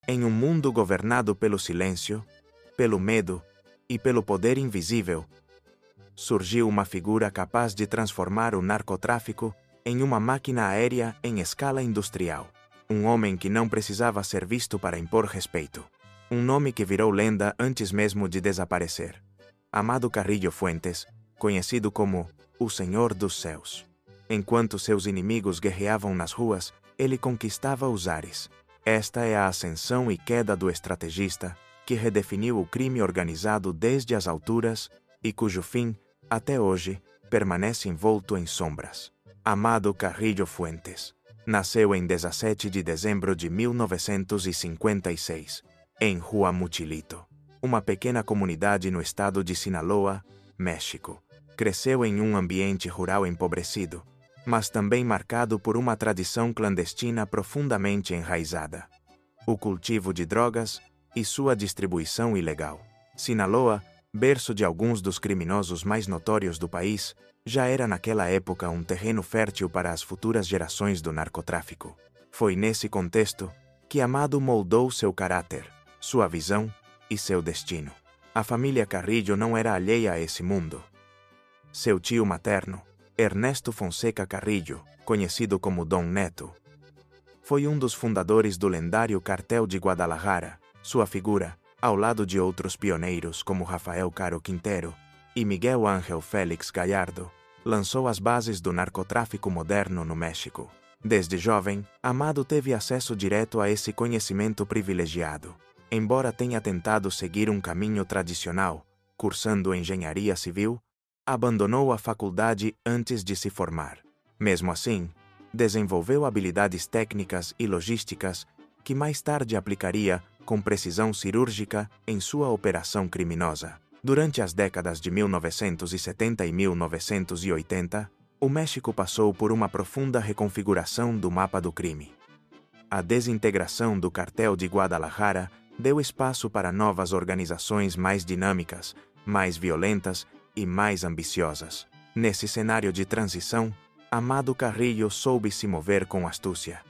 Em um mundo governado pelo silêncio, pelo medo e pelo poder invisível, surgiu uma figura capaz de transformar o narcotráfico em uma máquina aérea em escala industrial. Um homem que não precisava ser visto para impor respeito. Um nome que virou lenda antes mesmo de desaparecer. Amado Carrillo Fuentes, conhecido como o Senhor dos Céus. Enquanto seus inimigos guerreavam nas ruas, ele conquistava os ares. Esta é a ascensão e queda do estrategista que redefiniu o crime organizado desde as alturas e cujo fim, até hoje, permanece envolto em sombras. Amado Carrillo Fuentes nasceu em 17 de dezembro de 1956, em Huamuchilito, uma pequena comunidade no estado de Sinaloa, México. Cresceu em um ambiente rural empobrecido, mas também marcado por uma tradição clandestina profundamente enraizada: o cultivo de drogas e sua distribuição ilegal. Sinaloa, berço de alguns dos criminosos mais notórios do país, já era naquela época um terreno fértil para as futuras gerações do narcotráfico. Foi nesse contexto que Amado moldou seu caráter, sua visão e seu destino. A família Carrillo não era alheia a esse mundo. Seu tio materno, Ernesto Fonseca Carrillo, conhecido como Dom Neto, foi um dos fundadores do lendário Cartel de Guadalajara. Sua figura, ao lado de outros pioneiros como Rafael Caro Quintero e Miguel Ángel Félix Gallardo, lançou as bases do narcotráfico moderno no México. Desde jovem, Amado teve acesso direto a esse conhecimento privilegiado. Embora tenha tentado seguir um caminho tradicional, cursando engenharia civil, abandonou a faculdade antes de se formar. Mesmo assim, desenvolveu habilidades técnicas e logísticas que mais tarde aplicaria com precisão cirúrgica em sua operação criminosa. Durante as décadas de 1970 e 1980, o México passou por uma profunda reconfiguração do mapa do crime. A desintegração do Cartel de Guadalajara deu espaço para novas organizações mais dinâmicas, mais violentas e mais ambiciosas. Nesse cenário de transição, Amado Carrillo soube se mover com astúcia.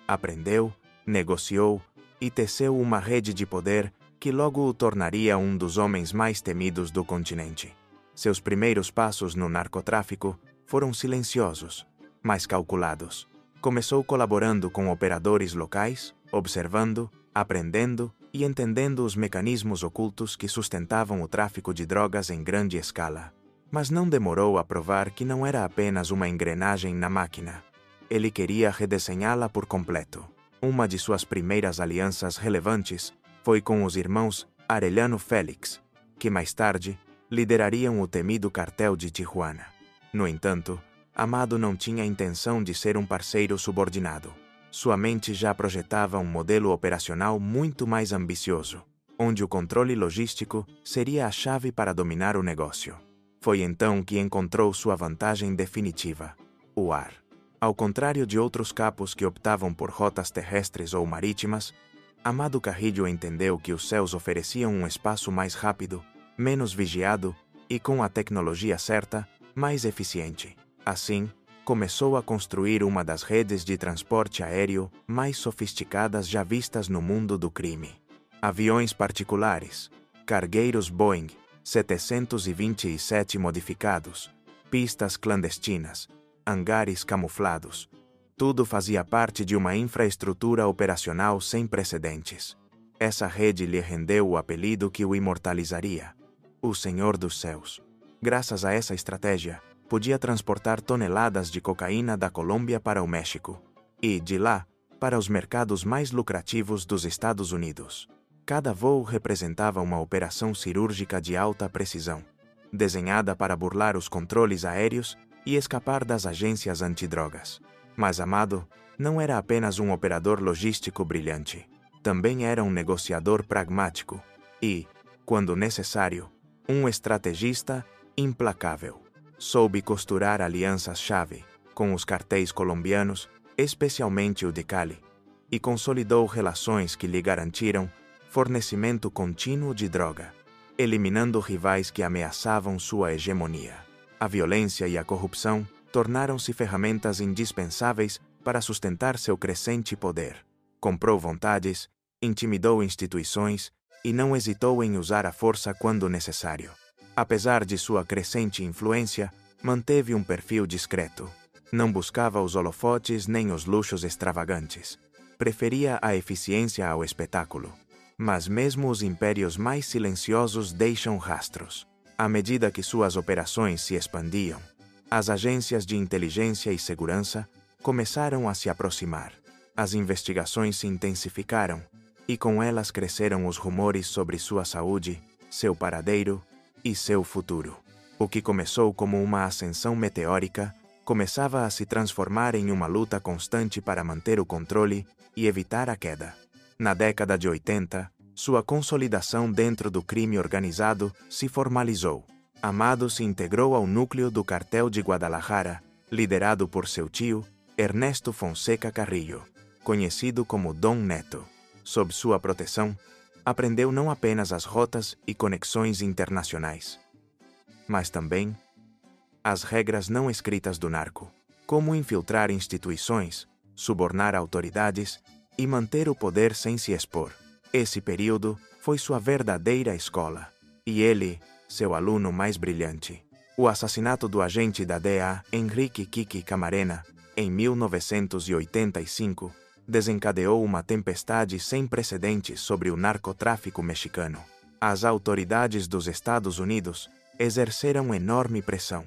Aprendeu, negociou e teceu uma rede de poder que logo o tornaria um dos homens mais temidos do continente. Seus primeiros passos no narcotráfico foram silenciosos, mas calculados. Começou colaborando com operadores locais, observando, aprendendo e entendendo os mecanismos ocultos que sustentavam o tráfico de drogas em grande escala. Mas não demorou a provar que não era apenas uma engrenagem na máquina. Ele queria redesenhá-la por completo. Uma de suas primeiras alianças relevantes foi com os irmãos Arellano Félix, que mais tarde liderariam o temido Cartel de Tijuana. No entanto, Amado não tinha intenção de ser um parceiro subordinado. Sua mente já projetava um modelo operacional muito mais ambicioso, onde o controle logístico seria a chave para dominar o negócio. Foi então que encontrou sua vantagem definitiva: o ar. Ao contrário de outros capos que optavam por rotas terrestres ou marítimas, Amado Carrillo entendeu que os céus ofereciam um espaço mais rápido, menos vigiado e, com a tecnologia certa, mais eficiente. Assim, começou a construir uma das redes de transporte aéreo mais sofisticadas já vistas no mundo do crime. Aviões particulares, cargueiros Boeing 727 modificados, pistas clandestinas, hangares camuflados. Tudo fazia parte de uma infraestrutura operacional sem precedentes. Essa rede lhe rendeu o apelido que o imortalizaria: o Senhor dos Céus. Graças a essa estratégia, podia transportar toneladas de cocaína da Colômbia para o México e, de lá, para os mercados mais lucrativos dos Estados Unidos. Cada voo representava uma operação cirúrgica de alta precisão, desenhada para burlar os controles aéreos e escapar das agências antidrogas. Mas Amado não era apenas um operador logístico brilhante. Também era um negociador pragmático e, quando necessário, um estrategista implacável. Soube costurar alianças-chave com os cartéis colombianos, especialmente o de Cali, e consolidou relações que lhe garantiram fornecimento contínuo de droga, eliminando rivais que ameaçavam sua hegemonia. A violência e a corrupção tornaram-se ferramentas indispensáveis para sustentar seu crescente poder. Comprou vontades intimidou instituições e não hesitou em usar a força quando necessário. Apesar de sua crescente influência, manteve um perfil discreto. Não buscava os holofotes nem os luxos extravagantes. Preferia a eficiência ao espetáculo. Mas mesmo os impérios mais silenciosos deixam rastros. À medida que suas operações se expandiam, as agências de inteligência e segurança começaram a se aproximar. As investigações se intensificaram, e com elas cresceram os rumores sobre sua saúde, seu paradeiro e seu futuro. O que começou como uma ascensão meteórica começava a se transformar em uma luta constante para manter o controle e evitar a queda. Na década de 80, sua consolidação dentro do crime organizado se formalizou. Amado se integrou ao núcleo do Cartel de Guadalajara, liderado por seu tio, Ernesto Fonseca Carrillo, conhecido como Dom Neto. Sob sua proteção, aprendeu não apenas as rotas e conexões internacionais, mas também as regras não escritas do narco, como infiltrar instituições, subornar autoridades e manter o poder sem se expor. Esse período foi sua verdadeira escola, e ele, seu aluno mais brilhante. O assassinato do agente da DEA, Enrique Kiki Camarena, em 1985, desencadeou uma tempestade sem precedentes sobre o narcotráfico mexicano. As autoridades dos Estados Unidos exerceram enorme pressão,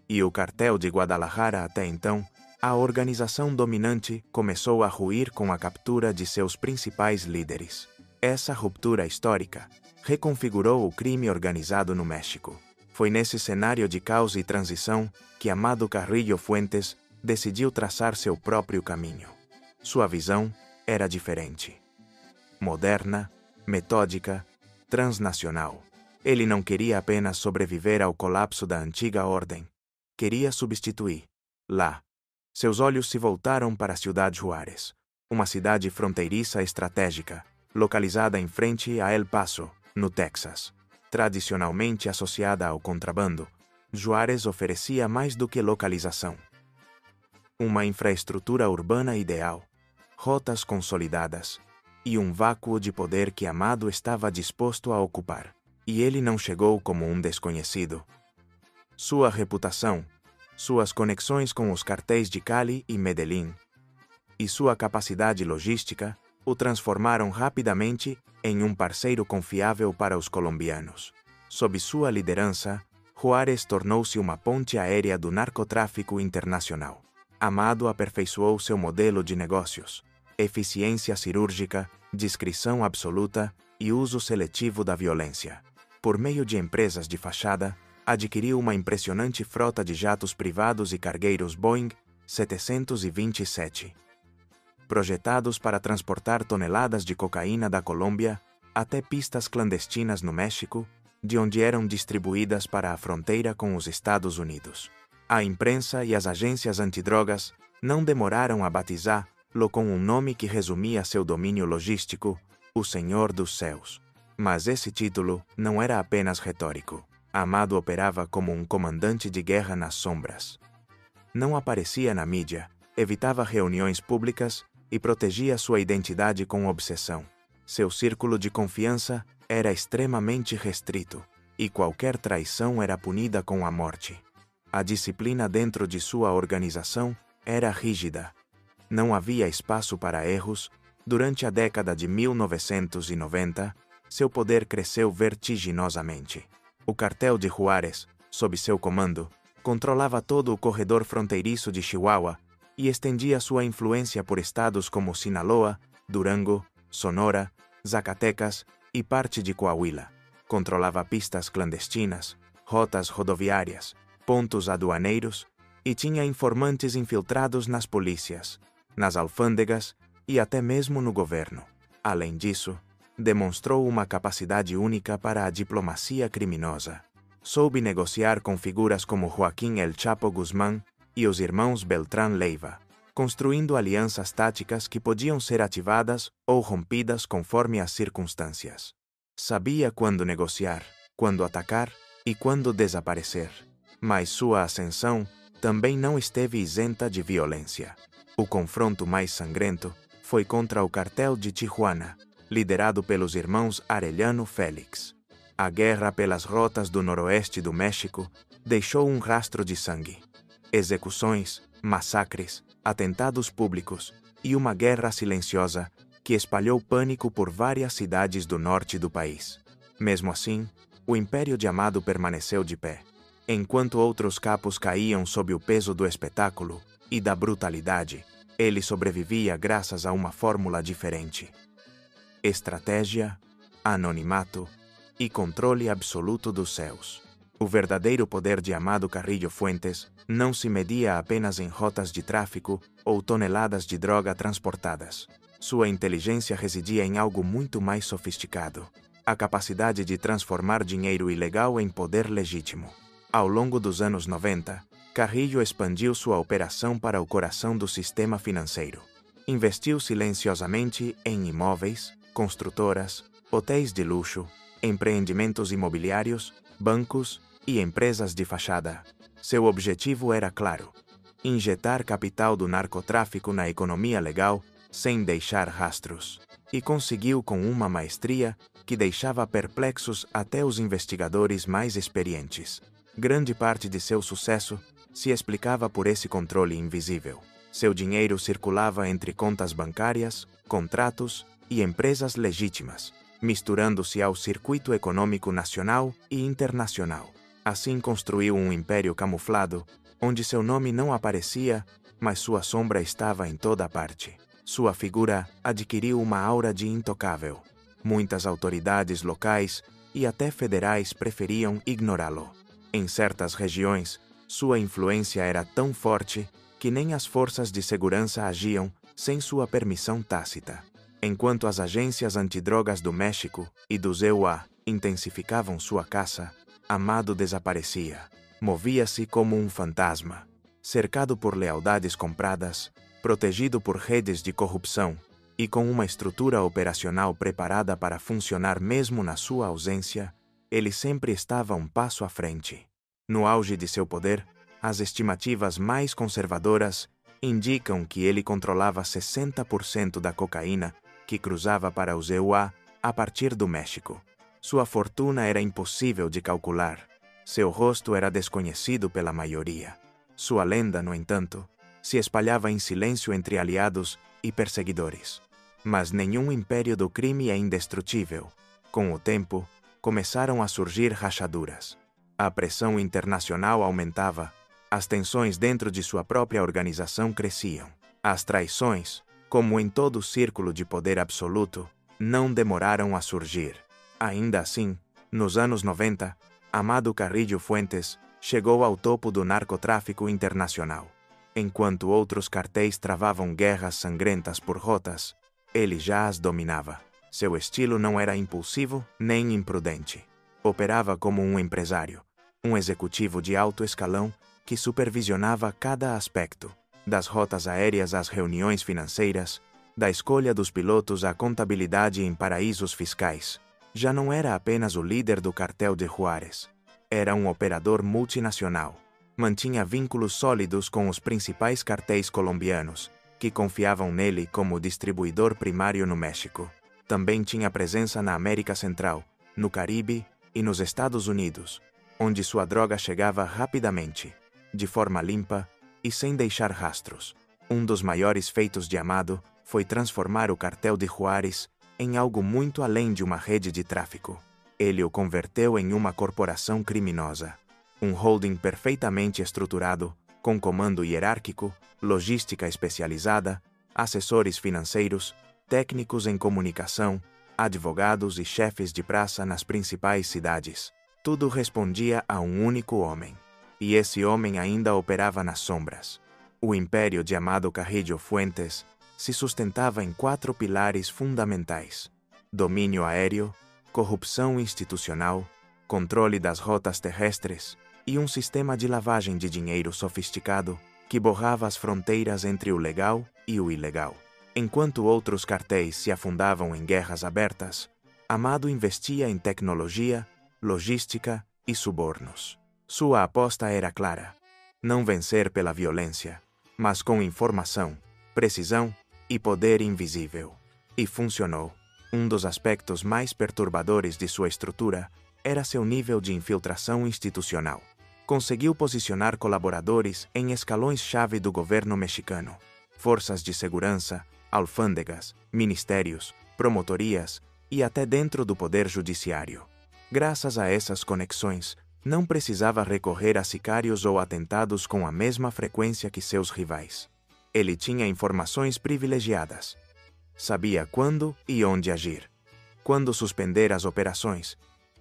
e o Cartel de Guadalajara até então, a organização dominante, começou a ruir com a captura de seus principais líderes. Essa ruptura histórica reconfigurou o crime organizado no México. Foi nesse cenário de caos e transição que Amado Carrillo Fuentes decidiu traçar seu próprio caminho. Sua visão era diferente. Moderna, metódica, transnacional. Ele não queria apenas sobreviver ao colapso da antiga ordem. Queria substituir. Lá, seus olhos se voltaram para Ciudad Juárez, uma cidade fronteiriça estratégica, localizada em frente a El Paso, no Texas. Tradicionalmente associada ao contrabando, Juárez oferecia mais do que localização. Uma infraestrutura urbana ideal, rotas consolidadas e um vácuo de poder que Amado estava disposto a ocupar. E ele não chegou como um desconhecido. Sua reputação, suas conexões com os cartéis de Cali e Medellín, e sua capacidade logística o transformaram rapidamente em um parceiro confiável para os colombianos. Sob sua liderança, Juárez tornou-se uma ponte aérea do narcotráfico internacional. Amado aperfeiçoou seu modelo de negócios, eficiência cirúrgica, discrição absoluta e uso seletivo da violência. Por meio de empresas de fachada, adquiriu uma impressionante frota de jatos privados e cargueiros Boeing 727, projetados para transportar toneladas de cocaína da Colômbia até pistas clandestinas no México, de onde eram distribuídas para a fronteira com os Estados Unidos. A imprensa e as agências antidrogas não demoraram a batizá-lo com um nome que resumia seu domínio logístico, o Senhor dos Céus. Mas esse título não era apenas retórico. Amado operava como um comandante de guerra nas sombras. Não aparecia na mídia, evitava reuniões públicas e protegia sua identidade com obsessão. Seu círculo de confiança era extremamente restrito, e qualquer traição era punida com a morte. A disciplina dentro de sua organização era rígida. Não havia espaço para erros. Durante a década de 1990, seu poder cresceu vertiginosamente. O cartel de Juárez, sob seu comando, controlava todo o corredor fronteiriço de Chihuahua e estendia sua influência por estados como Sinaloa, Durango, Sonora, Zacatecas e parte de Coahuila. Controlava pistas clandestinas, rotas rodoviárias, pontos aduaneiros e tinha informantes infiltrados nas polícias, nas alfândegas e até mesmo no governo. Além disso, demonstrou uma capacidade única para a diplomacia criminosa. Soube negociar com figuras como Joaquim El Chapo Guzmán e os irmãos Beltrán Leiva, construindo alianças táticas que podiam ser ativadas ou rompidas conforme as circunstâncias. Sabia quando negociar, quando atacar e quando desaparecer. Mas sua ascensão também não esteve isenta de violência. O confronto mais sangrento foi contra o cartel de Tijuana, liderado pelos irmãos Arellano Félix. A guerra pelas rotas do noroeste do México deixou um rastro de sangue. Execuções, massacres, atentados públicos e uma guerra silenciosa que espalhou pânico por várias cidades do norte do país. Mesmo assim, o Império de Amado permaneceu de pé. Enquanto outros capos caíam sob o peso do espetáculo e da brutalidade, ele sobrevivia graças a uma fórmula diferente: estratégia, anonimato e controle absoluto dos céus. O verdadeiro poder de Amado Carrillo Fuentes não se media apenas em rotas de tráfico ou toneladas de droga transportadas. Sua inteligência residia em algo muito mais sofisticado: a capacidade de transformar dinheiro ilegal em poder legítimo. Ao longo dos anos 90, Carrillo expandiu sua operação para o coração do sistema financeiro. Investiu silenciosamente em imóveis, construtoras, hotéis de luxo, empreendimentos imobiliários, bancos e empresas de fachada. Seu objetivo era claro: injetar capital do narcotráfico na economia legal sem deixar rastros. E conseguiu com uma maestria que deixava perplexos até os investigadores mais experientes. Grande parte de seu sucesso se explicava por esse controle invisível. Seu dinheiro circulava entre contas bancárias, contratos e empresas legítimas, misturando-se ao circuito econômico nacional e internacional. Assim construiu um império camuflado, onde seu nome não aparecia, mas sua sombra estava em toda parte. Sua figura adquiriu uma aura de intocável. Muitas autoridades locais e até federais preferiam ignorá-lo. Em certas regiões, sua influência era tão forte que nem as forças de segurança agiam sem sua permissão tácita. Enquanto as agências antidrogas do México e do EUA intensificavam sua caça, Amado desaparecia. Movia-se como um fantasma, cercado por lealdades compradas, protegido por redes de corrupção e com uma estrutura operacional preparada para funcionar mesmo na sua ausência. Ele sempre estava um passo à frente. No auge de seu poder, as estimativas mais conservadoras indicam que ele controlava 60% da cocaína que cruzava para os EUA a partir do México. Sua fortuna era impossível de calcular. Seu rosto era desconhecido pela maioria. Sua lenda, no entanto, se espalhava em silêncio entre aliados e perseguidores. Mas nenhum império do crime é indestrutível. Com o tempo, começaram a surgir rachaduras. A pressão internacional aumentava, as tensões dentro de sua própria organização cresciam. As traições, como em todo círculo de poder absoluto, não demoraram a surgir. Ainda assim, nos anos 90, Amado Carrillo Fuentes chegou ao topo do narcotráfico internacional. Enquanto outros cartéis travavam guerras sangrentas por rotas, ele já as dominava. Seu estilo não era impulsivo nem imprudente. Operava como um empresário, um executivo de alto escalão que supervisionava cada aspecto, das rotas aéreas às reuniões financeiras, da escolha dos pilotos à contabilidade em paraísos fiscais. Já não era apenas o líder do cartel de Juárez. Era um operador multinacional. Mantinha vínculos sólidos com os principais cartéis colombianos, que confiavam nele como distribuidor primário no México. Também tinha presença na América Central, no Caribe e nos Estados Unidos, onde sua droga chegava rapidamente, de forma limpa e sem deixar rastros. Um dos maiores feitos de Amado foi transformar o cartel de Juárez em algo muito além de uma rede de tráfico. Ele o converteu em uma corporação criminosa, um holding perfeitamente estruturado, com comando hierárquico, logística especializada, assessores financeiros, técnicos em comunicação, advogados e chefes de praça nas principais cidades. Tudo respondia a um único homem. E esse homem ainda operava nas sombras. O império de Amado Carrillo Fuentes se sustentava em 4 pilares fundamentais: domínio aéreo, corrupção institucional, controle das rotas terrestres e um sistema de lavagem de dinheiro sofisticado que borrava as fronteiras entre o legal e o ilegal. Enquanto outros cartéis se afundavam em guerras abertas, Amado investia em tecnologia, logística e subornos. Sua aposta era clara: não vencer pela violência, mas com informação, precisão e poder invisível. E funcionou. Um dos aspectos mais perturbadores de sua estrutura era seu nível de infiltração institucional. Conseguiu posicionar colaboradores em escalões-chave do governo mexicano, forças de segurança, alfândegas, ministérios, promotorias e até dentro do poder judiciário. Graças a essas conexões, não precisava recorrer a sicários ou atentados com a mesma frequência que seus rivais. Ele tinha informações privilegiadas. Sabia quando e onde agir, quando suspender as operações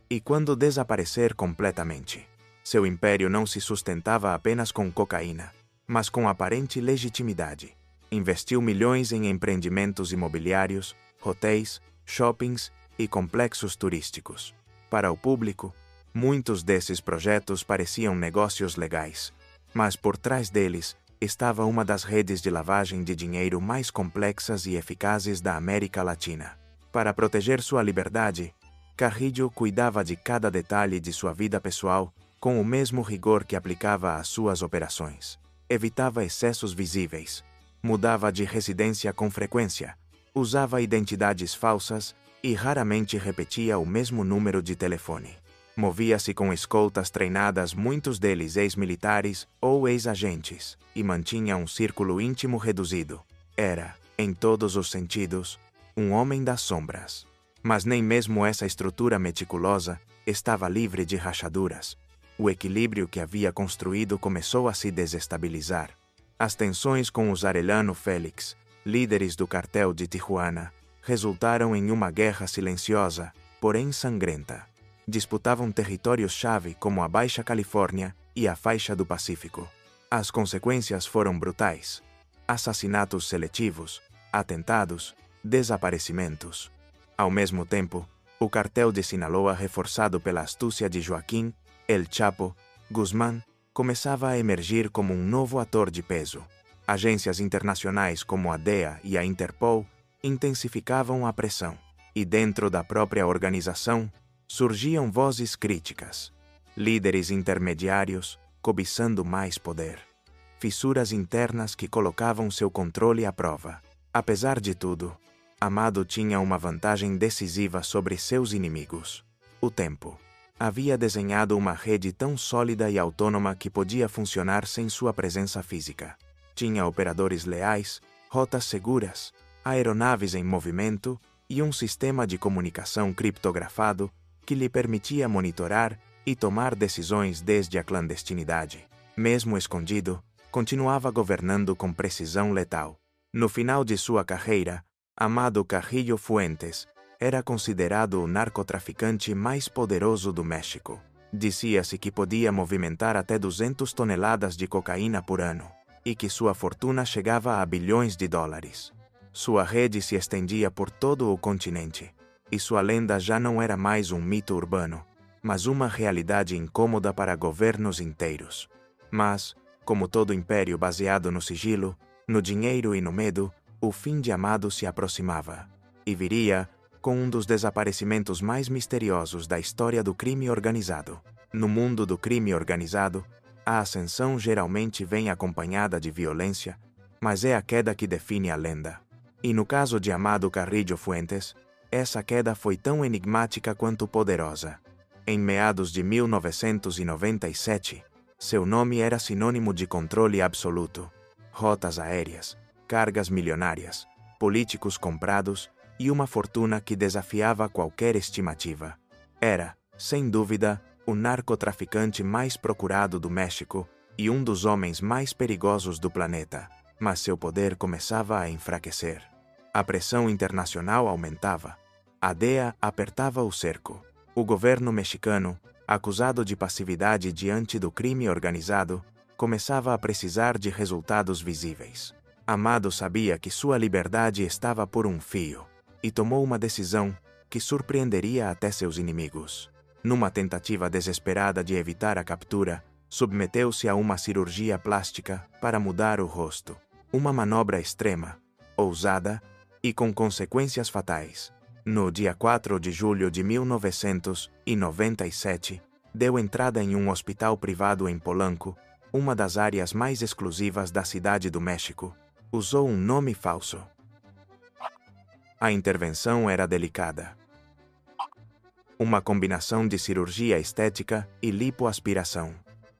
e quando desaparecer completamente. Seu império não se sustentava apenas com cocaína, mas com aparente legitimidade. Investiu milhões em empreendimentos imobiliários, hotéis, shoppings e complexos turísticos. Para o público, muitos desses projetos pareciam negócios legais, mas por trás deles estava uma das redes de lavagem de dinheiro mais complexas e eficazes da América Latina. Para proteger sua liberdade, Carrillo cuidava de cada detalhe de sua vida pessoal com o mesmo rigor que aplicava às suas operações. Evitava excessos visíveis, mudava de residência com frequência, usava identidades falsas e raramente repetia o mesmo número de telefone. Movia-se com escoltas treinadas, muitos deles ex-militares ou ex-agentes, e mantinha um círculo íntimo reduzido. Era, em todos os sentidos, um homem das sombras. Mas nem mesmo essa estrutura meticulosa estava livre de rachaduras. O equilíbrio que havia construído começou a se desestabilizar. As tensões com os Arellano Félix, líderes do cartel de Tijuana, resultaram em uma guerra silenciosa, porém sangrenta. Disputavam territórios-chave como a Baixa Califórnia e a Faixa do Pacífico. As consequências foram brutais. Assassinatos seletivos, atentados, desaparecimentos. Ao mesmo tempo, o cartel de Sinaloa, reforçado pela astúcia de Joaquim El Chapo Guzmán, começava a emergir como um novo ator de peso. Agências internacionais como a DEA e a Interpol intensificavam a pressão, e dentro da própria organização surgiam vozes críticas, líderes intermediários cobiçando mais poder, fissuras internas que colocavam seu controle à prova. Apesar de tudo, Amado tinha uma vantagem decisiva sobre seus inimigos: o tempo. Havia desenhado uma rede tão sólida e autônoma que podia funcionar sem sua presença física. Tinha operadores leais, rotas seguras, aeronaves em movimento e um sistema de comunicação criptografado que lhe permitia monitorar e tomar decisões desde a clandestinidade. Mesmo escondido, continuava governando com precisão letal. No final de sua carreira, Amado Carrillo Fuentes era considerado o narcotraficante mais poderoso do México. Dizia-se que podia movimentar até 200 toneladas de cocaína por ano, e que sua fortuna chegava a bilhões de dólares. Sua rede se estendia por todo o continente, e sua lenda já não era mais um mito urbano, mas uma realidade incômoda para governos inteiros. Mas, como todo império baseado no sigilo, no dinheiro e no medo, o fim de Amado se aproximava, e viria com um dos desaparecimentos mais misteriosos da história do crime organizado. No mundo do crime organizado, a ascensão geralmente vem acompanhada de violência, mas é a queda que define a lenda. E no caso de Amado Carrillo Fuentes, essa queda foi tão enigmática quanto poderosa. Em meados de 1997, seu nome era sinônimo de controle absoluto, rotas aéreas, cargas milionárias, políticos comprados e uma fortuna que desafiava qualquer estimativa. Era, sem dúvida, o narcotraficante mais procurado do México e um dos homens mais perigosos do planeta, mas seu poder começava a enfraquecer. A pressão internacional aumentava. A DEA apertava o cerco. O governo mexicano, acusado de passividade diante do crime organizado, começava a precisar de resultados visíveis. Amado sabia que sua liberdade estava por um fio, e tomou uma decisão que surpreenderia até seus inimigos. Numa tentativa desesperada de evitar a captura, submeteu-se a uma cirurgia plástica para mudar o rosto. Uma manobra extrema, ousada e com consequências fatais. No dia 4 de julho de 1997, deu entrada em um hospital privado em Polanco, uma das áreas mais exclusivas da Cidade do México. Usou um nome falso. A intervenção era delicada. Uma combinação de cirurgia estética e lipoaspiração.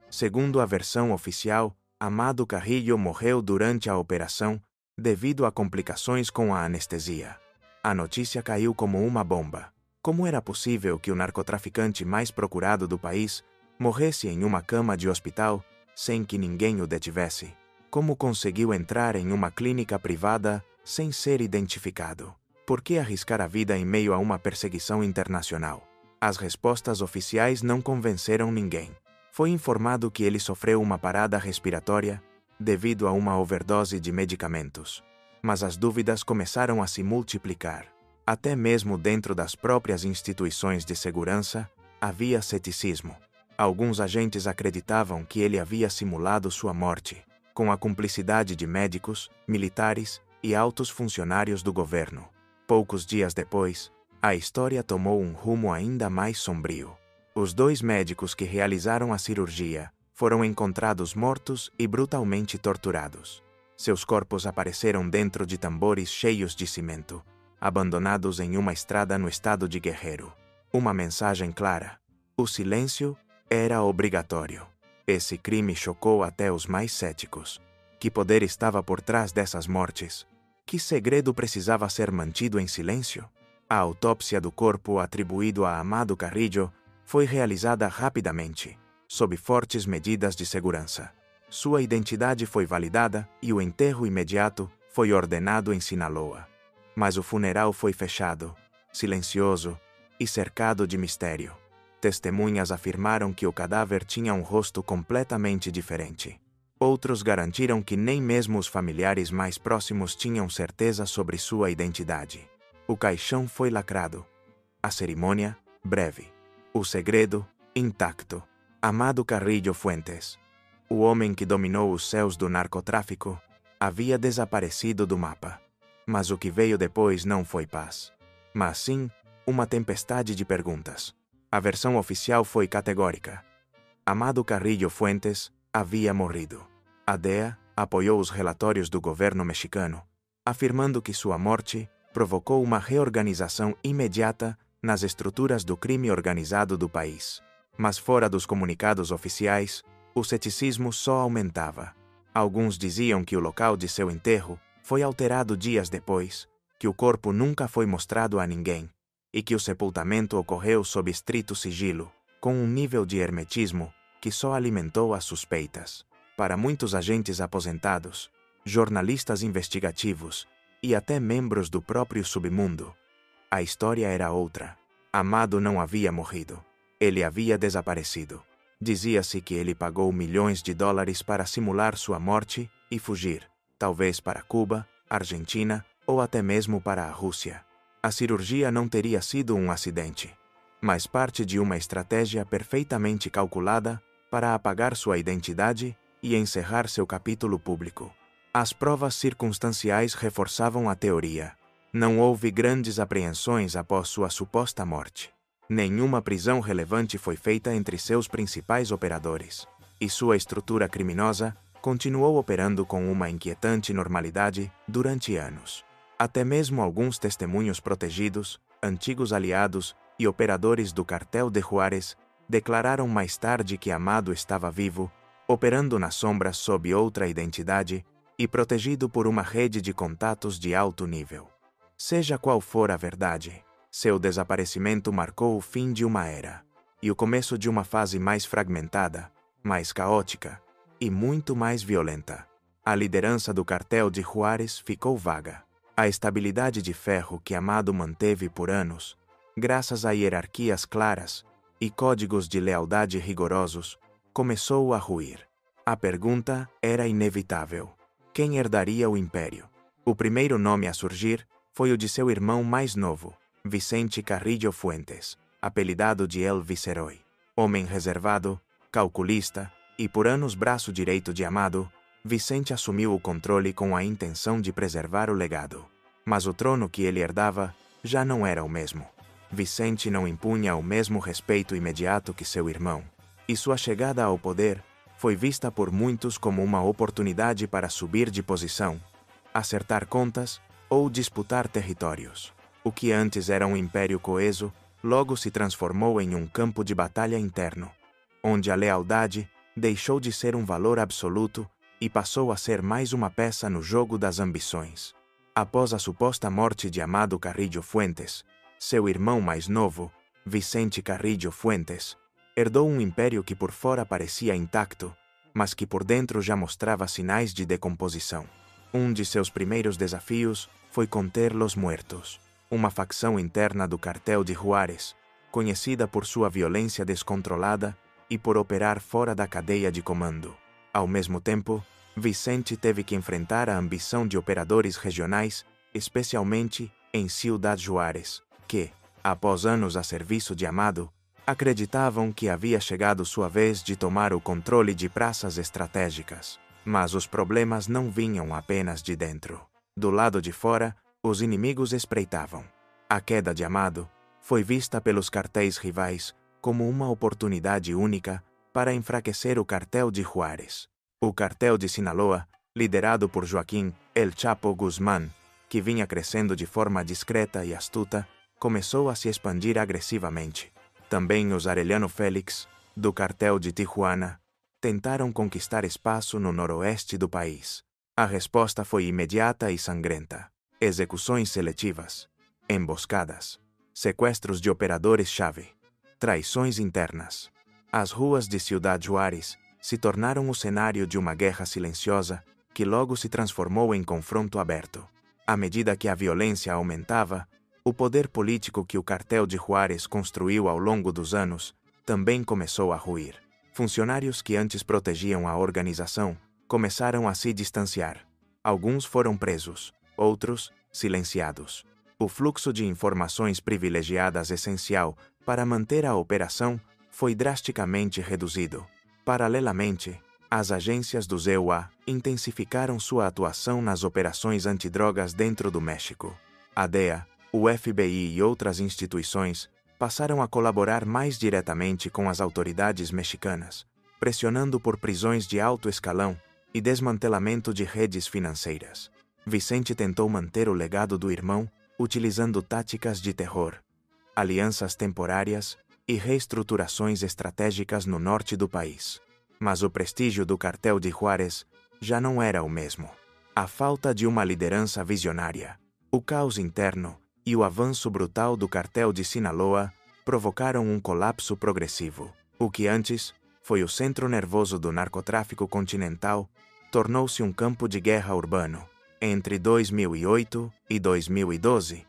Segundo a versão oficial, Amado Carrillo morreu durante a operação devido a complicações com a anestesia. A notícia caiu como uma bomba. Como era possível que o narcotraficante mais procurado do país morresse em uma cama de hospital sem que ninguém o detivesse? Como conseguiu entrar em uma clínica privada sem ser identificado? Por que arriscar a vida em meio a uma perseguição internacional? As respostas oficiais não convenceram ninguém. Foi informado que ele sofreu uma parada respiratória devido a uma overdose de medicamentos. Mas as dúvidas começaram a se multiplicar. Até mesmo dentro das próprias instituições de segurança, havia ceticismo. Alguns agentes acreditavam que ele havia simulado sua morte, com a cumplicidade de médicos, militares e altos funcionários do governo. Poucos dias depois, a história tomou um rumo ainda mais sombrio. Os 2 médicos que realizaram a cirurgia foram encontrados mortos e brutalmente torturados. Seus corpos apareceram dentro de tambores cheios de cimento, abandonados em uma estrada no estado de Guerrero. Uma mensagem clara: o silêncio era obrigatório. Esse crime chocou até os mais céticos. Que poder estava por trás dessas mortes? Que segredo precisava ser mantido em silêncio? A autópsia do corpo atribuído a Amado Carrillo foi realizada rapidamente, sob fortes medidas de segurança. Sua identidade foi validada e o enterro imediato foi ordenado em Sinaloa. Mas o funeral foi fechado, silencioso e cercado de mistério. Testemunhas afirmaram que o cadáver tinha um rosto completamente diferente. Outros garantiram que nem mesmo os familiares mais próximos tinham certeza sobre sua identidade. O caixão foi lacrado. A cerimônia, breve. O segredo, intacto. Amado Carrillo Fuentes, o homem que dominou os céus do narcotráfico, havia desaparecido do mapa. Mas o que veio depois não foi paz, mas sim uma tempestade de perguntas. A versão oficial foi categórica. Amado Carrillo Fuentes havia morrido. A DEA apoiou os relatórios do governo mexicano, afirmando que sua morte provocou uma reorganização imediata nas estruturas do crime organizado do país. Mas fora dos comunicados oficiais, o ceticismo só aumentava. Alguns diziam que o local de seu enterro foi alterado dias depois, que o corpo nunca foi mostrado a ninguém e que o sepultamento ocorreu sob estrito sigilo, com um nível de hermetismo que só alimentou as suspeitas. Para muitos agentes aposentados, jornalistas investigativos e até membros do próprio submundo, a história era outra. Amado não havia morrido. Ele havia desaparecido. Dizia-se que ele pagou milhões de dólares para simular sua morte e fugir, talvez para Cuba, Argentina ou até mesmo para a Rússia. A cirurgia não teria sido um acidente, mas parte de uma estratégia perfeitamente calculada para apagar sua identidade e encerrar seu capítulo público. As provas circunstanciais reforçavam a teoria. Não houve grandes apreensões após sua suposta morte. Nenhuma prisão relevante foi feita entre seus principais operadores, e sua estrutura criminosa continuou operando com uma inquietante normalidade durante anos. Até mesmo alguns testemunhos protegidos, antigos aliados e operadores do cartel de Juárez declararam mais tarde que Amado estava vivo, operando nas sombras sob outra identidade e protegido por uma rede de contatos de alto nível. Seja qual for a verdade, seu desaparecimento marcou o fim de uma era e o começo de uma fase mais fragmentada, mais caótica e muito mais violenta. A liderança do cartel de Juárez ficou vaga. A estabilidade de ferro que Amado manteve por anos, graças a hierarquias claras e códigos de lealdade rigorosos, começou a ruir. A pergunta era inevitável: quem herdaria o império? O primeiro nome a surgir foi o de seu irmão mais novo, Vicente Carrillo Fuentes, apelidado de El Viceroy. Homem reservado, calculista e por anos braço direito de Amado, Vicente assumiu o controle com a intenção de preservar o legado. Mas o trono que ele herdava já não era o mesmo. Vicente não impunha o mesmo respeito imediato que seu irmão, e sua chegada ao poder foi vista por muitos como uma oportunidade para subir de posição, acertar contas ou disputar territórios. O que antes era um império coeso, logo se transformou em um campo de batalha interno, onde a lealdade deixou de ser um valor absoluto e passou a ser mais uma peça no jogo das ambições. Após a suposta morte de Amado Carrillo Fuentes, seu irmão mais novo, Vicente Carrillo Fuentes, herdou um império que por fora parecia intacto, mas que por dentro já mostrava sinais de decomposição. Um de seus primeiros desafios foi conter Los Muertos, uma facção interna do cartel de Juárez, conhecida por sua violência descontrolada e por operar fora da cadeia de comando. Ao mesmo tempo, Vicente teve que enfrentar a ambição de operadores regionais, especialmente em Ciudad Juárez, que, após anos a serviço de Amado, acreditavam que havia chegado sua vez de tomar o controle de praças estratégicas. Mas os problemas não vinham apenas de dentro. Do lado de fora, os inimigos espreitavam. A queda de Amado foi vista pelos cartéis rivais como uma oportunidade única para enfraquecer o cartel de Juárez. O cartel de Sinaloa, liderado por Joaquim El Chapo Guzmán, que vinha crescendo de forma discreta e astuta, começou a se expandir agressivamente. Também os Arellano Félix, do cartel de Tijuana, tentaram conquistar espaço no noroeste do país. A resposta foi imediata e sangrenta. Execuções seletivas, emboscadas, sequestros de operadores-chave, traições internas. As ruas de Ciudad Juárez se tornaram o cenário de uma guerra silenciosa que logo se transformou em confronto aberto. À medida que a violência aumentava, o poder político que o cartel de Juárez construiu ao longo dos anos também começou a ruir. Funcionários que antes protegiam a organização começaram a se distanciar. Alguns foram presos, outros silenciados. O fluxo de informações privilegiadas essencial para manter a operação foi drasticamente reduzido. Paralelamente, as agências do ZEUA intensificaram sua atuação nas operações antidrogas dentro do México. A DEA, o FBI e outras instituições passaram a colaborar mais diretamente com as autoridades mexicanas, pressionando por prisões de alto escalão e desmantelamento de redes financeiras. Vicente tentou manter o legado do irmão utilizando táticas de terror, alianças temporárias e reestruturações estratégicas no norte do país. Mas o prestígio do cartel de Juárez já não era o mesmo. A falta de uma liderança visionária, o caos interno e o avanço brutal do cartel de Sinaloa provocaram um colapso progressivo. O que antes foi o centro nervoso do narcotráfico continental tornou-se um campo de guerra urbano. Entre 2008 e 2012,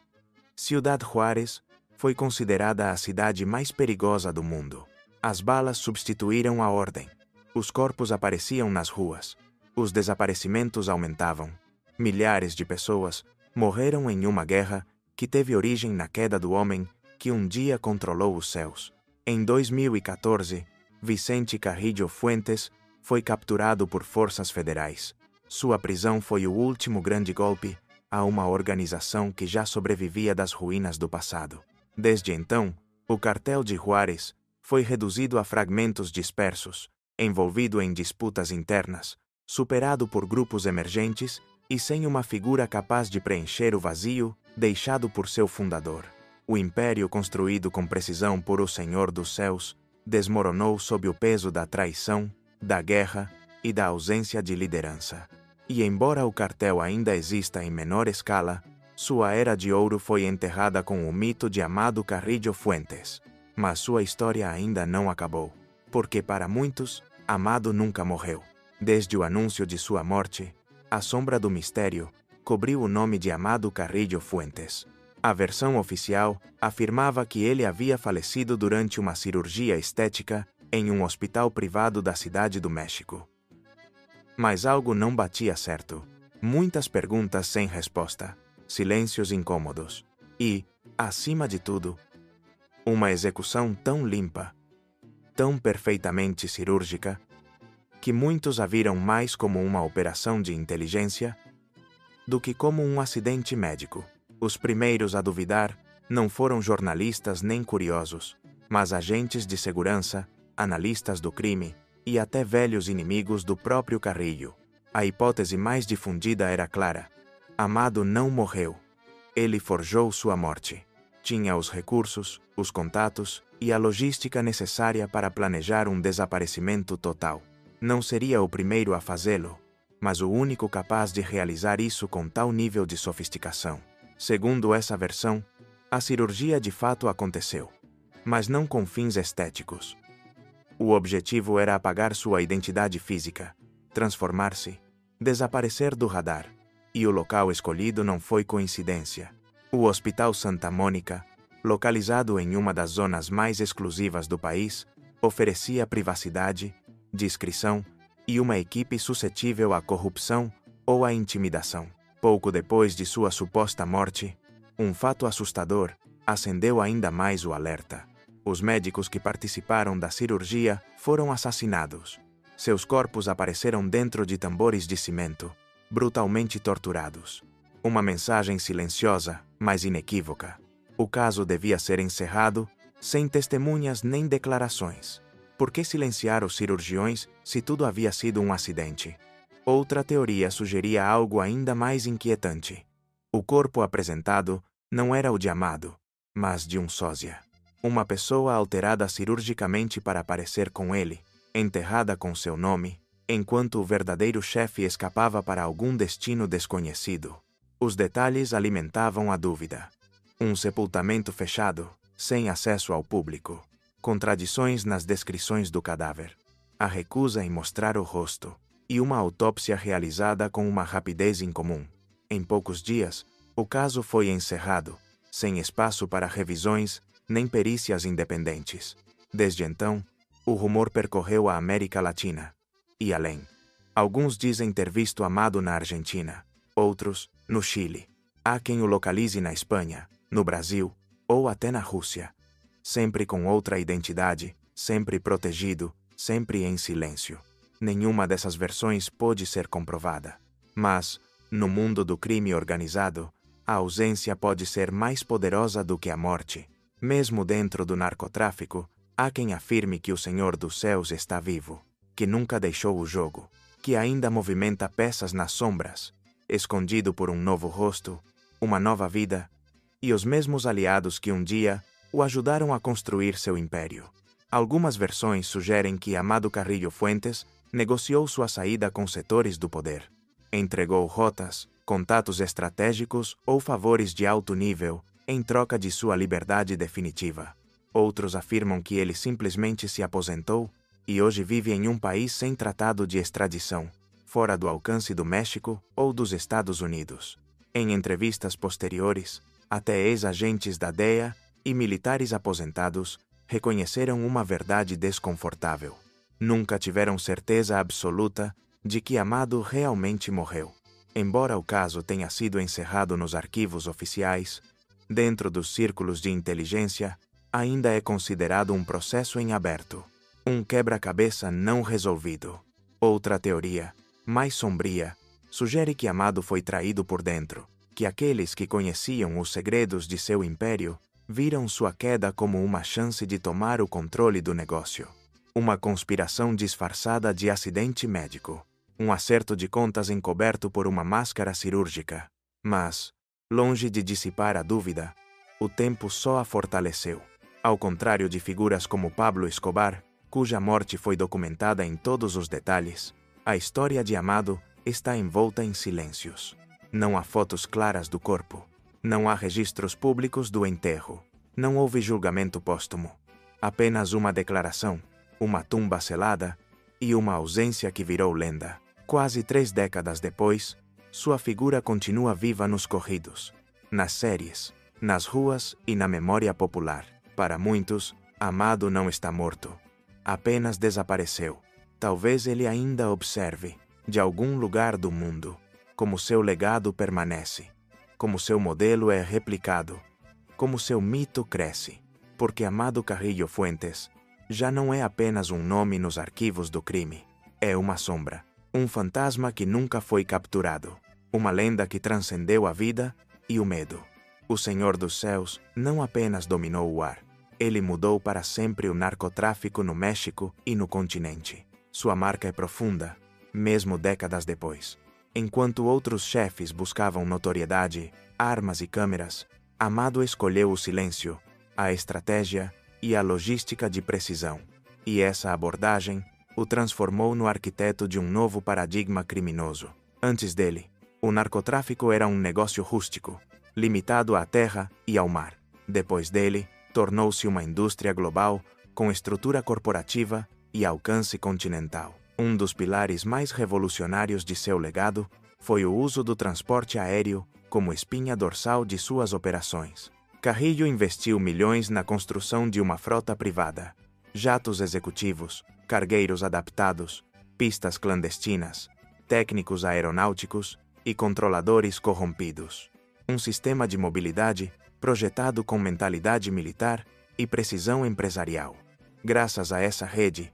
Ciudad Juárez foi considerada a cidade mais perigosa do mundo. As balas substituíram a ordem. Os corpos apareciam nas ruas. Os desaparecimentos aumentavam. Milhares de pessoas morreram em uma guerra que teve origem na queda do homem que um dia controlou os céus. Em 2014, Vicente Carrillo Fuentes foi capturado por forças federais. Sua prisão foi o último grande golpe a uma organização que já sobrevivia das ruínas do passado. Desde então, o cartel de Juárez foi reduzido a fragmentos dispersos, envolvido em disputas internas, superado por grupos emergentes e sem uma figura capaz de preencher o vazio deixado por seu fundador. O império construído com precisão por o Senhor dos Céus desmoronou sob o peso da traição, da guerra e da ausência de liderança. E embora o cartel ainda exista em menor escala, sua era de ouro foi enterrada com o mito de Amado Carrillo Fuentes. Mas sua história ainda não acabou, porque para muitos, Amado nunca morreu. Desde o anúncio de sua morte, a sombra do mistério cobriu o nome de Amado Carrillo Fuentes. A versão oficial afirmava que ele havia falecido durante uma cirurgia estética em um hospital privado da Cidade do México. Mas algo não batia certo. Muitas perguntas sem resposta, silêncios incômodos e, acima de tudo, uma execução tão limpa, tão perfeitamente cirúrgica, que muitos a viram mais como uma operação de inteligência do que como um acidente médico. Os primeiros a duvidar não foram jornalistas nem curiosos, mas agentes de segurança, analistas do crime e até velhos inimigos do próprio Carrillo. A hipótese mais difundida era clara. Amado não morreu. Ele forjou sua morte. Tinha os recursos, os contatos e a logística necessária para planejar um desaparecimento total. Não seria o primeiro a fazê-lo, mas o único capaz de realizar isso com tal nível de sofisticação. Segundo essa versão, a cirurgia de fato aconteceu, mas não com fins estéticos. O objetivo era apagar sua identidade física, transformar-se, desaparecer do radar, e o local escolhido não foi coincidência. O Hospital Santa Mônica, localizado em uma das zonas mais exclusivas do país, oferecia privacidade, discrição e uma equipe suscetível à corrupção ou à intimidação. Pouco depois de sua suposta morte, um fato assustador acendeu ainda mais o alerta. Os médicos que participaram da cirurgia foram assassinados. Seus corpos apareceram dentro de tambores de cimento, brutalmente torturados. Uma mensagem silenciosa, mas inequívoca. O caso devia ser encerrado, sem testemunhas nem declarações. Por que silenciar os cirurgiões se tudo havia sido um acidente? Outra teoria sugeria algo ainda mais inquietante. O corpo apresentado não era o de Amado, mas de um sósia. Uma pessoa alterada cirurgicamente para parecer com ele, enterrada com seu nome, enquanto o verdadeiro chefe escapava para algum destino desconhecido. Os detalhes alimentavam a dúvida. Um sepultamento fechado, sem acesso ao público. Contradições nas descrições do cadáver. A recusa em mostrar o rosto. E uma autópsia realizada com uma rapidez incomum. Em poucos dias, o caso foi encerrado, sem espaço para revisões nem perícias independentes. Desde então, o rumor percorreu a América Latina e além. Alguns dizem ter visto Amado na Argentina, outros no Chile. Há quem o localize na Espanha, no Brasil ou até na Rússia. Sempre com outra identidade, sempre protegido, sempre em silêncio. Nenhuma dessas versões pôde ser comprovada. Mas, no mundo do crime organizado, a ausência pode ser mais poderosa do que a morte. Mesmo dentro do narcotráfico, há quem afirme que o Senhor dos Céus está vivo, que nunca deixou o jogo, que ainda movimenta peças nas sombras, escondido por um novo rosto, uma nova vida, e os mesmos aliados que um dia o ajudaram a construir seu império. Algumas versões sugerem que Amado Carrillo Fuentes negociou sua saída com setores do poder. Entregou rotas, contatos estratégicos ou favores de alto nível em troca de sua liberdade definitiva. Outros afirmam que ele simplesmente se aposentou e hoje vive em um país sem tratado de extradição, fora do alcance do México ou dos Estados Unidos. Em entrevistas posteriores, até ex-agentes da DEA e militares aposentados reconheceram uma verdade desconfortável. Nunca tiveram certeza absoluta de que Amado realmente morreu. Embora o caso tenha sido encerrado nos arquivos oficiais, dentro dos círculos de inteligência, ainda é considerado um processo em aberto, um quebra-cabeça não resolvido. Outra teoria, mais sombria, sugere que Amado foi traído por dentro, que aqueles que conheciam os segredos de seu império viram sua queda como uma chance de tomar o controle do negócio. Uma conspiração disfarçada de acidente médico, um acerto de contas encoberto por uma máscara cirúrgica. Mas, longe de dissipar a dúvida, o tempo só a fortaleceu. Ao contrário de figuras como Pablo Escobar, cuja morte foi documentada em todos os detalhes, a história de Amado está envolta em silêncios. Não há fotos claras do corpo. Não há registros públicos do enterro. Não houve julgamento póstumo. Apenas uma declaração, uma tumba selada e uma ausência que virou lenda. Quase 3 décadas depois, sua figura continua viva nos corridos, nas séries, nas ruas e na memória popular. Para muitos, Amado não está morto. Apenas desapareceu. Talvez ele ainda observe, de algum lugar do mundo, como seu legado permanece, como seu modelo é replicado, como seu mito cresce. Porque Amado Carrillo Fuentes já não é apenas um nome nos arquivos do crime. É uma sombra, um fantasma que nunca foi capturado, uma lenda que transcendeu a vida e o medo. O Senhor dos Céus não apenas dominou o ar, ele mudou para sempre o narcotráfico no México e no continente. Sua marca é profunda, mesmo décadas depois. Enquanto outros chefes buscavam notoriedade, armas e câmeras, Amado escolheu o silêncio, a estratégia e a logística de precisão. E essa abordagem o transformou no arquiteto de um novo paradigma criminoso. Antes dele, o narcotráfico era um negócio rústico, limitado à terra e ao mar. Depois dele, tornou-se uma indústria global com estrutura corporativa e alcance continental. Um dos pilares mais revolucionários de seu legado foi o uso do transporte aéreo como espinha dorsal de suas operações. Carrillo investiu milhões na construção de uma frota privada, jatos executivos, cargueiros adaptados, pistas clandestinas, técnicos aeronáuticos e controladores corrompidos. Um sistema de mobilidade projetado com mentalidade militar e precisão empresarial. Graças a essa rede,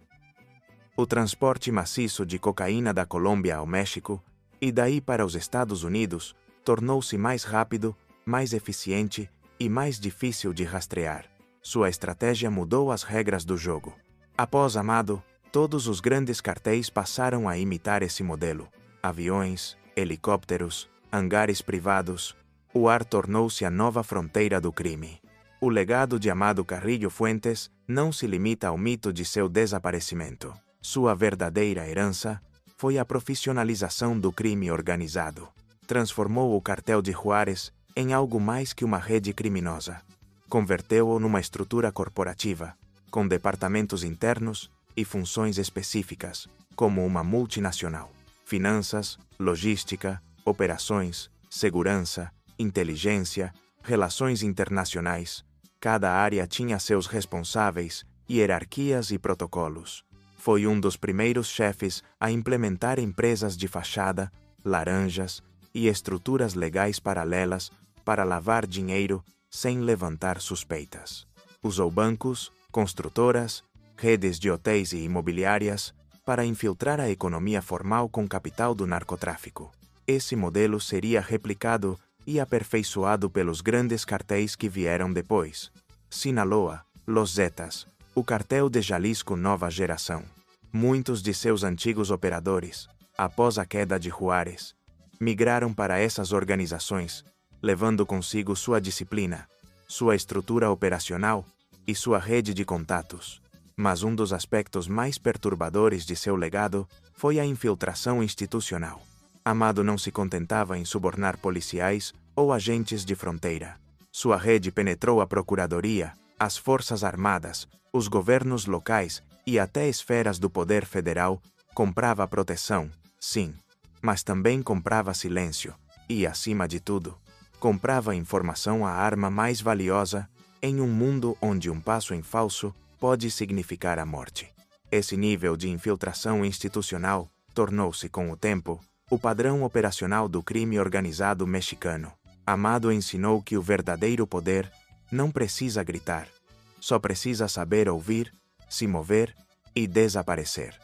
o transporte maciço de cocaína da Colômbia ao México e daí para os Estados Unidos tornou-se mais rápido, mais eficiente e mais difícil de rastrear. Sua estratégia mudou as regras do jogo. Após Amado, todos os grandes cartéis passaram a imitar esse modelo. Aviões, helicópteros, hangares privados. O ar tornou-se a nova fronteira do crime. O legado de Amado Carrillo Fuentes não se limita ao mito de seu desaparecimento. Sua verdadeira herança foi a profissionalização do crime organizado. Transformou o cartel de Juárez em algo mais que uma rede criminosa. Converteu-o numa estrutura corporativa, com departamentos internos e funções específicas, como uma multinacional. Finanças, logística, operações, segurança, inteligência, relações internacionais. Cada área tinha seus responsáveis, hierarquias e protocolos. Foi um dos primeiros chefes a implementar empresas de fachada, laranjas e estruturas legais paralelas para lavar dinheiro sem levantar suspeitas. Usou bancos, construtoras, redes de hotéis e imobiliárias para infiltrar a economia formal com capital do narcotráfico. Esse modelo seria replicado e aperfeiçoado pelos grandes cartéis que vieram depois. Sinaloa, Los Zetas, o cartel de Jalisco Nova Geração. Muitos de seus antigos operadores, após a queda de Juárez, migraram para essas organizações, levando consigo sua disciplina, sua estrutura operacional e sua rede de contatos. Mas um dos aspectos mais perturbadores de seu legado foi a infiltração institucional. Amado não se contentava em subornar policiais ou agentes de fronteira. Sua rede penetrou a Procuradoria, as Forças Armadas, os governos locais e até esferas do poder federal. Comprava proteção, sim, mas também comprava silêncio e, acima de tudo, comprava informação, a arma mais valiosa em um mundo onde um passo em falso pode significar a morte. Esse nível de infiltração institucional tornou-se, com o tempo, o padrão operacional do crime organizado mexicano. Amado ensinou que o verdadeiro poder não precisa gritar, só precisa saber ouvir, se mover e desaparecer.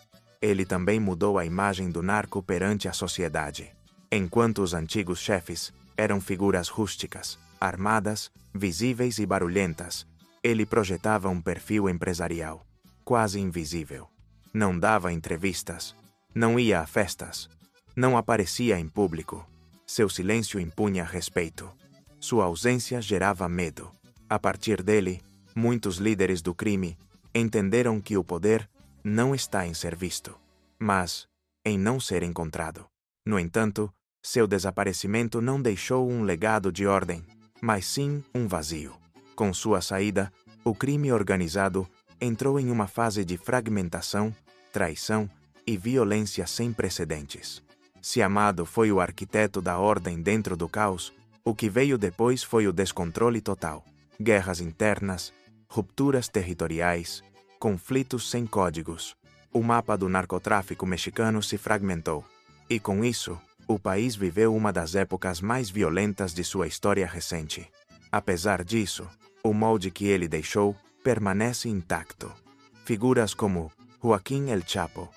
Ele também mudou a imagem do narco perante a sociedade. Enquanto os antigos chefes eram figuras rústicas, armadas, visíveis e barulhentas, ele projetava um perfil empresarial, quase invisível. Não dava entrevistas, não ia a festas, não aparecia em público. Seu silêncio impunha respeito. Sua ausência gerava medo. A partir dele, muitos líderes do crime entenderam que o poder não está em ser visto, mas em não ser encontrado. No entanto, seu desaparecimento não deixou um legado de ordem, mas sim um vazio. Com sua saída, o crime organizado entrou em uma fase de fragmentação, traição e violência sem precedentes. Se Amado foi o arquiteto da ordem dentro do caos, o que veio depois foi o descontrole total. Guerras internas, rupturas territoriais, conflitos sem códigos. O mapa do narcotráfico mexicano se fragmentou. E com isso, o país viveu uma das épocas mais violentas de sua história recente. Apesar disso, o molde que ele deixou permanece intacto. Figuras como Joaquín El Chapo,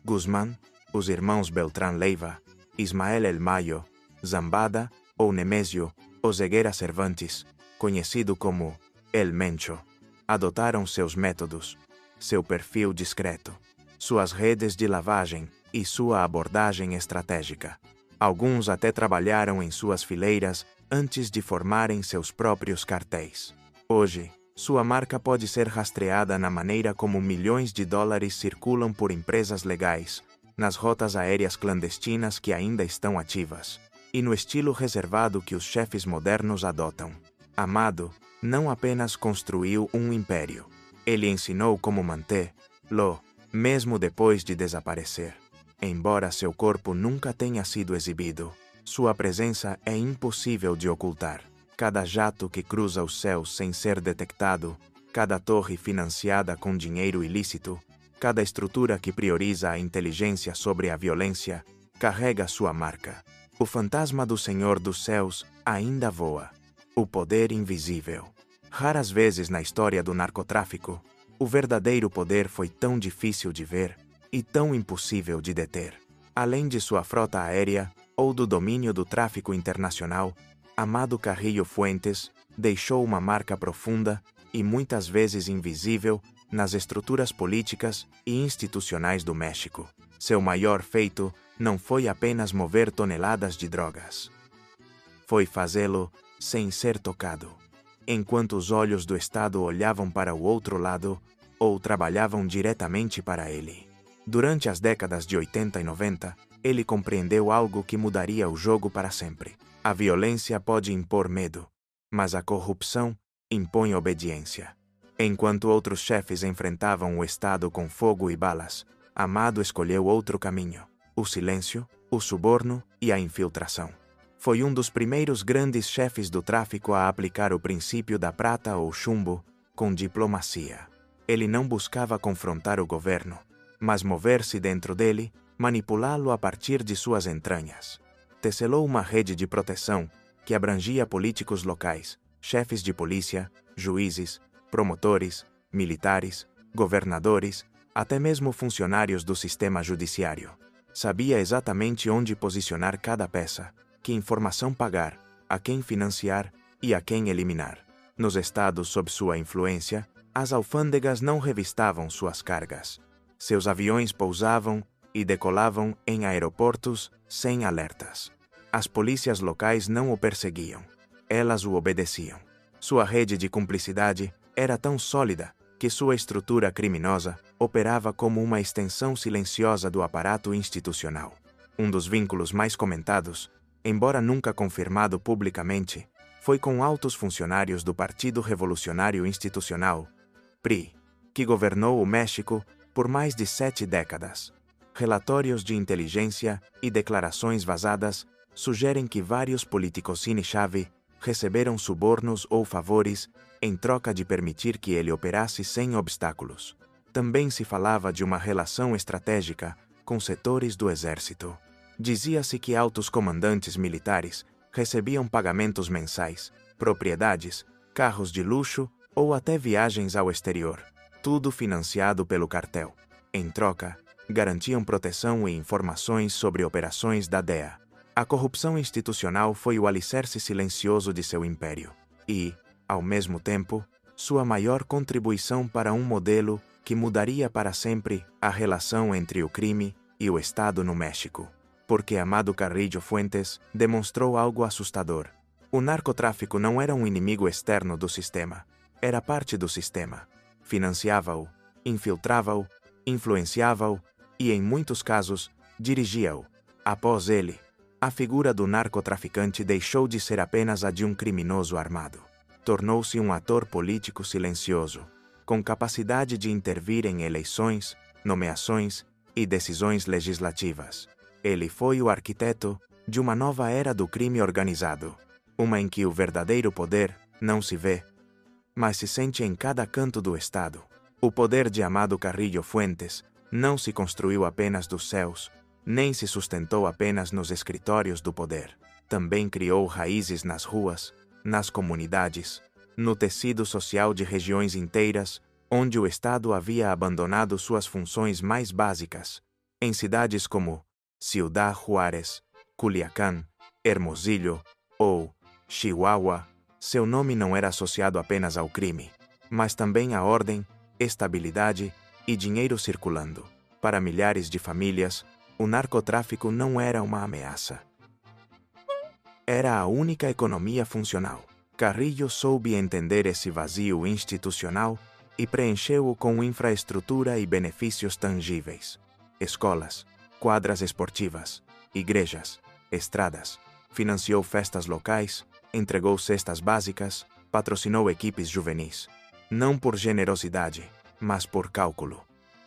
Guzmán, os irmãos Beltrán Leiva, Ismael El Mayo, Zambada ou Nemésio Oseguera Cervantes, conhecido como El Mencho, adotaram seus métodos, seu perfil discreto, suas redes de lavagem e sua abordagem estratégica. Alguns até trabalharam em suas fileiras antes de formarem seus próprios cartéis. Hoje, sua marca pode ser rastreada na maneira como milhões de dólares circulam por empresas legais, nas rotas aéreas clandestinas que ainda estão ativas, e no estilo reservado que os chefes modernos adotam. Amado não apenas construiu um império, ele ensinou como mantê-lo, mesmo depois de desaparecer. Embora seu corpo nunca tenha sido exibido, sua presença é impossível de ocultar. Cada jato que cruza os céus sem ser detectado, cada torre financiada com dinheiro ilícito, cada estrutura que prioriza a inteligência sobre a violência, carrega sua marca. O fantasma do Senhor dos Céus ainda voa. O poder invisível. Raras vezes na história do narcotráfico, o verdadeiro poder foi tão difícil de ver e tão impossível de deter. Além de sua frota aérea ou do domínio do tráfico internacional, Amado Carrillo Fuentes deixou uma marca profunda e muitas vezes invisível nas estruturas políticas e institucionais do México. Seu maior feito não foi apenas mover toneladas de drogas. Foi fazê-lo sem ser tocado. Enquanto os olhos do Estado olhavam para o outro lado ou trabalhavam diretamente para ele. Durante as décadas de 80 e 90, ele compreendeu algo que mudaria o jogo para sempre. A violência pode impor medo, mas a corrupção impõe obediência. Enquanto outros chefes enfrentavam o Estado com fogo e balas, Amado escolheu outro caminho: o silêncio, o suborno e a infiltração. Foi um dos primeiros grandes chefes do tráfico a aplicar o princípio da prata ou chumbo com diplomacia. Ele não buscava confrontar o governo, mas mover-se dentro dele, manipulá-lo a partir de suas entranhas. Tecelou uma rede de proteção que abrangia políticos locais, chefes de polícia, juízes, promotores, militares, governadores, até mesmo funcionários do sistema judiciário. Sabia exatamente onde posicionar cada peça, que informação pagar, a quem financiar e a quem eliminar. Nos estados sob sua influência, as alfândegas não revistavam suas cargas. Seus aviões pousavam e decolavam em aeroportos sem alertas. As polícias locais não o perseguiam. Elas o obedeciam. Sua rede de cumplicidade era tão sólida que sua estrutura criminosa operava como uma extensão silenciosa do aparato institucional. Um dos vínculos mais comentados, embora nunca confirmado publicamente, foi com altos funcionários do Partido Revolucionário Institucional, PRI, que governou o México por mais de 7 décadas. Relatórios de inteligência e declarações vazadas sugerem que vários politicos-chave receberam subornos ou favores em troca de permitir que ele operasse sem obstáculos. Também se falava de uma relação estratégica com setores do exército. Dizia-se que altos comandantes militares recebiam pagamentos mensais, propriedades, carros de luxo ou até viagens ao exterior, tudo financiado pelo cartel. Em troca, garantiam proteção e informações sobre operações da DEA. A corrupção institucional foi o alicerce silencioso de seu império e, ao mesmo tempo, sua maior contribuição para um modelo que mudaria para sempre a relação entre o crime e o Estado no México. Porque Amado Carrillo Fuentes demonstrou algo assustador. O narcotráfico não era um inimigo externo do sistema, era parte do sistema. Financiava-o, infiltrava-o, influenciava-o e, em muitos casos, dirigia-o. Após ele, a figura do narcotraficante deixou de ser apenas a de um criminoso armado. Tornou-se um ator político silencioso, com capacidade de intervir em eleições, nomeações e decisões legislativas. Ele foi o arquiteto de uma nova era do crime organizado, uma em que o verdadeiro poder não se vê, mas se sente em cada canto do Estado. O poder de Amado Carrillo Fuentes não se construiu apenas dos céus, nem se sustentou apenas nos escritórios do poder. Também criou raízes nas ruas, nas comunidades, no tecido social de regiões inteiras, onde o Estado havia abandonado suas funções mais básicas. Em cidades como Ciudad Juárez, Culiacán, Hermosillo ou Chihuahua, seu nome não era associado apenas ao crime, mas também à ordem, estabilidade e dinheiro circulando. Para milhares de famílias, o narcotráfico não era uma ameaça. Era a única economia funcional. Carrillo soube entender esse vazio institucional e preencheu-o com infraestrutura e benefícios tangíveis. Escolas, quadras esportivas, igrejas, estradas, financiou festas locais, entregou cestas básicas, patrocinou equipes juvenis. Não por generosidade, mas por cálculo.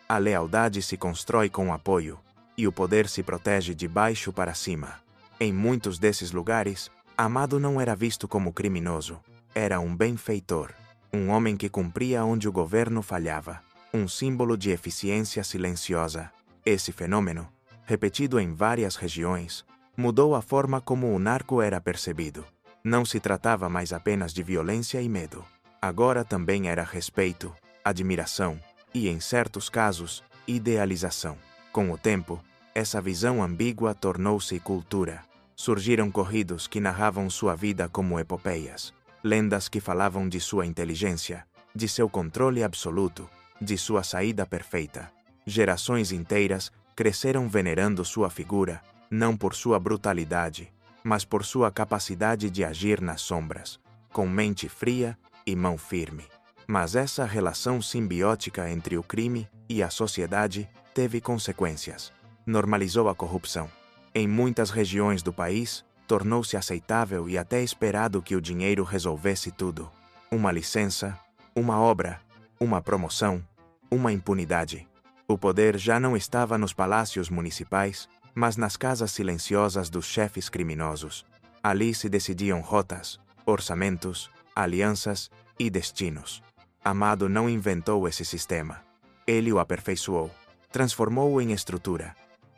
A lealdade se constrói com apoio, e o poder se protege de baixo para cima. Em muitos desses lugares, Amado não era visto como criminoso. Era um benfeitor, um homem que cumpria onde o governo falhava, um símbolo de eficiência silenciosa. Esse fenômeno, repetido em várias regiões, mudou a forma como o narco era percebido. Não se tratava mais apenas de violência e medo. Agora também era respeito, admiração e, em certos casos, idealização. Com o tempo, essa visão ambígua tornou-se cultura. Surgiram corridos que narravam sua vida como epopeias, lendas que falavam de sua inteligência, de seu controle absoluto, de sua saída perfeita. Gerações inteiras cresceram venerando sua figura, não por sua brutalidade, mas por sua capacidade de agir nas sombras, com mente fria e mão firme. Mas essa relação simbiótica entre o crime e a sociedade teve consequências. Normalizou a corrupção. Em muitas regiões do país, tornou-se aceitável e até esperado que o dinheiro resolvesse tudo. Uma licença, uma obra, uma promoção, uma impunidade. O poder já não estava nos palácios municipais, mas nas casas silenciosas dos chefes criminosos. Ali se decidiam rotas, orçamentos, alianças e destinos. Amado não inventou esse sistema. Ele o aperfeiçoou, transformou-o em estrutura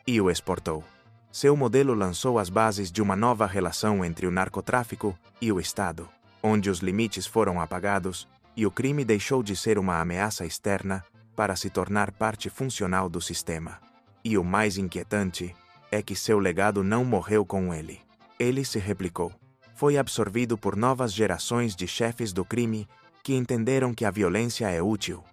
e o exportou. Seu modelo lançou as bases de uma nova relação entre o narcotráfico e o Estado, onde os limites foram apagados e o crime deixou de ser uma ameaça externa para se tornar parte funcional do sistema. E o mais inquietante é que seu legado não morreu com ele. Ele se replicou. Foi absorvido por novas gerações de chefes do crime que entenderam que a violência é útil,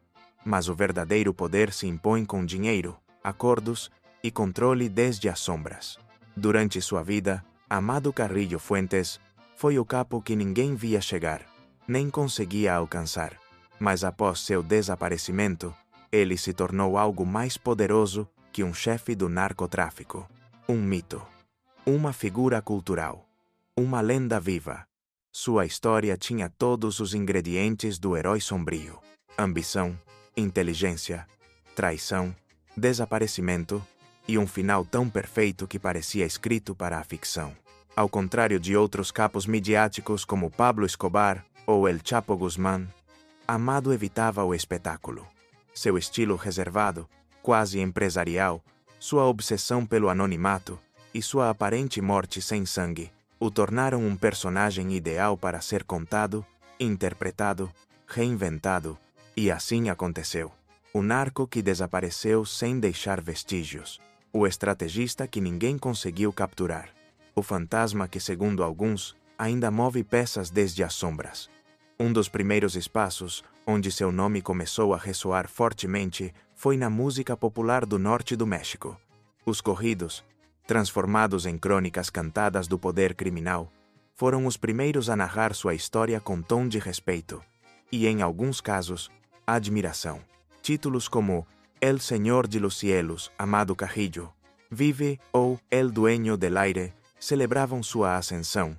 mas o verdadeiro poder se impõe com dinheiro, acordos e controle desde as sombras. Durante sua vida, Amado Carrillo Fuentes foi o capo que ninguém via chegar, nem conseguia alcançar. Mas após seu desaparecimento, ele se tornou algo mais poderoso que um chefe do narcotráfico. Um mito. Uma figura cultural. Uma lenda viva. Sua história tinha todos os ingredientes do herói sombrio: ambição, inteligência, traição, desaparecimento e um final tão perfeito que parecia escrito para a ficção. Ao contrário de outros capos midiáticos como Pablo Escobar ou El Chapo Guzmán, Amado evitava o espetáculo. Seu estilo reservado, quase empresarial, sua obsessão pelo anonimato e sua aparente morte sem sangue o tornaram um personagem ideal para ser contado, interpretado, reinventado, e assim aconteceu. O narco que desapareceu sem deixar vestígios. O estrategista que ninguém conseguiu capturar. O fantasma que, segundo alguns, ainda move peças desde as sombras. Um dos primeiros espaços onde seu nome começou a ressoar fortemente foi na música popular do norte do México. Os corridos, transformados em crônicas cantadas do poder criminal, foram os primeiros a narrar sua história com tom de respeito e, em alguns casos, admiração. Títulos como El Señor de los Cielos, Amado Carrillo, Vive ou El Dueño del Aire celebravam sua ascensão,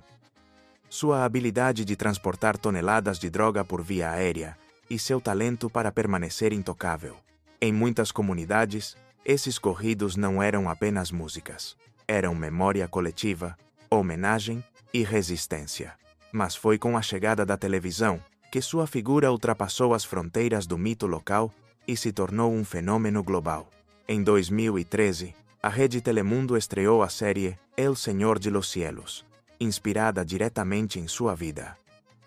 sua habilidade de transportar toneladas de droga por via aérea e seu talento para permanecer intocável. Em muitas comunidades, esses corridos não eram apenas músicas. Eram memória coletiva, homenagem e resistência. Mas foi com a chegada da televisão que sua figura ultrapassou as fronteiras do mito local e se tornou um fenômeno global. Em 2013, a rede Telemundo estreou a série El Señor de los Cielos, inspirada diretamente em sua vida.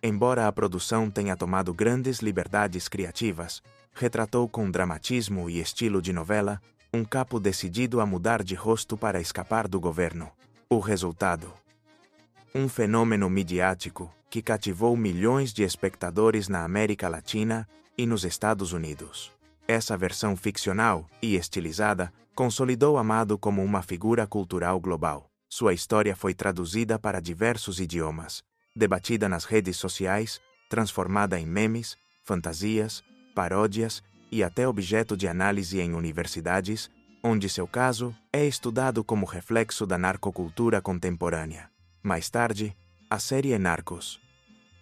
Embora a produção tenha tomado grandes liberdades criativas, retratou com dramatismo e estilo de novela um capo decidido a mudar de rosto para escapar do governo. O resultado: um fenômeno midiático que cativou milhões de espectadores na América Latina e nos Estados Unidos. Essa versão ficcional e estilizada consolidou Amado como uma figura cultural global. Sua história foi traduzida para diversos idiomas, debatida nas redes sociais, transformada em memes, fantasias, paródias e até objeto de análise em universidades, onde seu caso é estudado como reflexo da narcocultura contemporânea. Mais tarde, a série Narcos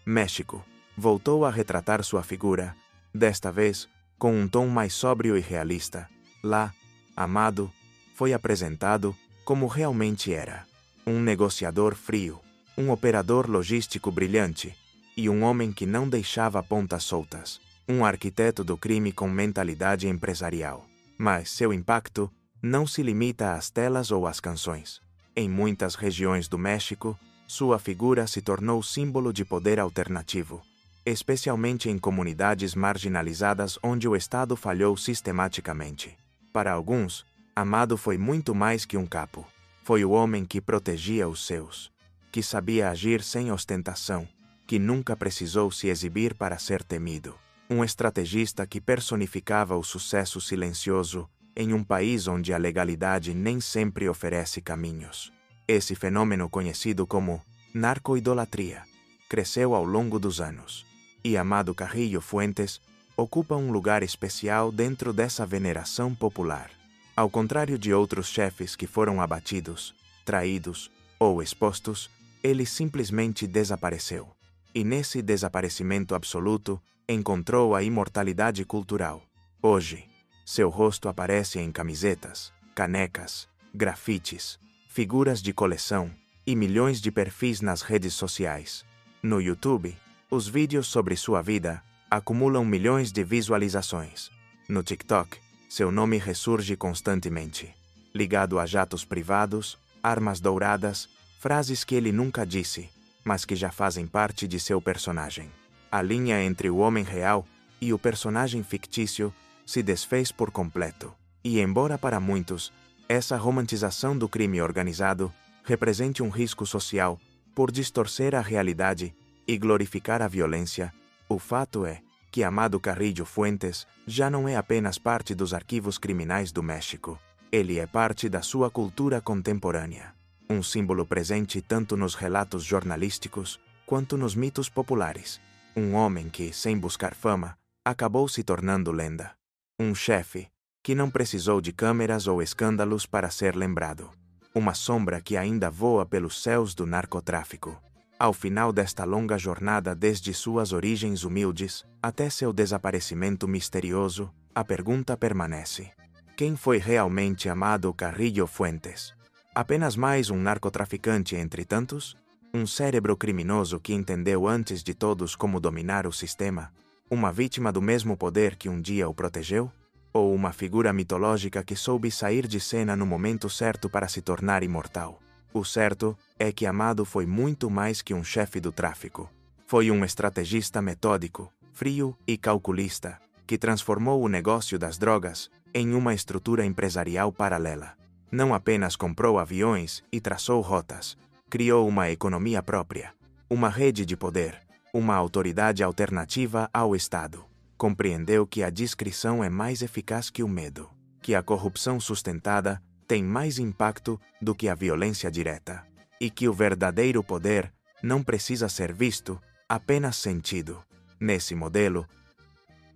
México voltou a retratar sua figura, desta vez com um tom mais sóbrio e realista. Lá, Amado foi apresentado como realmente era: um negociador frio, um operador logístico brilhante e um homem que não deixava pontas soltas, um arquiteto do crime com mentalidade empresarial. Mas seu impacto não se limita às telas ou às canções. Em muitas regiões do México, sua figura se tornou símbolo de poder alternativo, especialmente em comunidades marginalizadas onde o Estado falhou sistematicamente. Para alguns, Amado foi muito mais que um capo. Foi o homem que protegia os seus, que sabia agir sem ostentação, que nunca precisou se exibir para ser temido. Um estrategista que personificava o sucesso silencioso em um país onde a legalidade nem sempre oferece caminhos. Esse fenômeno, conhecido como narcoidolatria, cresceu ao longo dos anos, e Amado Carrillo Fuentes ocupa um lugar especial dentro dessa veneração popular. Ao contrário de outros chefes que foram abatidos, traídos ou expostos, ele simplesmente desapareceu. E nesse desaparecimento absoluto, encontrou a imortalidade cultural. Hoje, seu rosto aparece em camisetas, canecas, grafites, figuras de coleção e milhões de perfis nas redes sociais. No YouTube, os vídeos sobre sua vida acumulam milhões de visualizações. No TikTok, seu nome ressurge constantemente, ligado a jatos privados, armas douradas, frases que ele nunca disse, mas que já fazem parte de seu personagem. A linha entre o homem real e o personagem fictício se desfez por completo. E embora para muitos, essa romantização do crime organizado represente um risco social por distorcer a realidade e glorificar a violência, o fato é que Amado Carrillo Fuentes já não é apenas parte dos arquivos criminais do México. Ele é parte da sua cultura contemporânea. Um símbolo presente tanto nos relatos jornalísticos quanto nos mitos populares. Um homem que, sem buscar fama, acabou se tornando lenda. Um chefe que não precisou de câmeras ou escândalos para ser lembrado. Uma sombra que ainda voa pelos céus do narcotráfico. Ao final desta longa jornada, desde suas origens humildes até seu desaparecimento misterioso, a pergunta permanece: quem foi realmente Amado Carrillo Fuentes? Apenas mais um narcotraficante entre tantos? Um cérebro criminoso que entendeu antes de todos como dominar o sistema? Uma vítima do mesmo poder que um dia o protegeu? Ou uma figura mitológica que soube sair de cena no momento certo para se tornar imortal? O certo é que Amado foi muito mais que um chefe do tráfico. Foi um estrategista metódico, frio e calculista, que transformou o negócio das drogas em uma estrutura empresarial paralela. Não apenas comprou aviões e traçou rotas, criou uma economia própria, uma rede de poder, uma autoridade alternativa ao Estado. Compreendeu que a discrição é mais eficaz que o medo, que a corrupção sustentada tem mais impacto do que a violência direta, e que o verdadeiro poder não precisa ser visto, apenas sentido. Nesse modelo,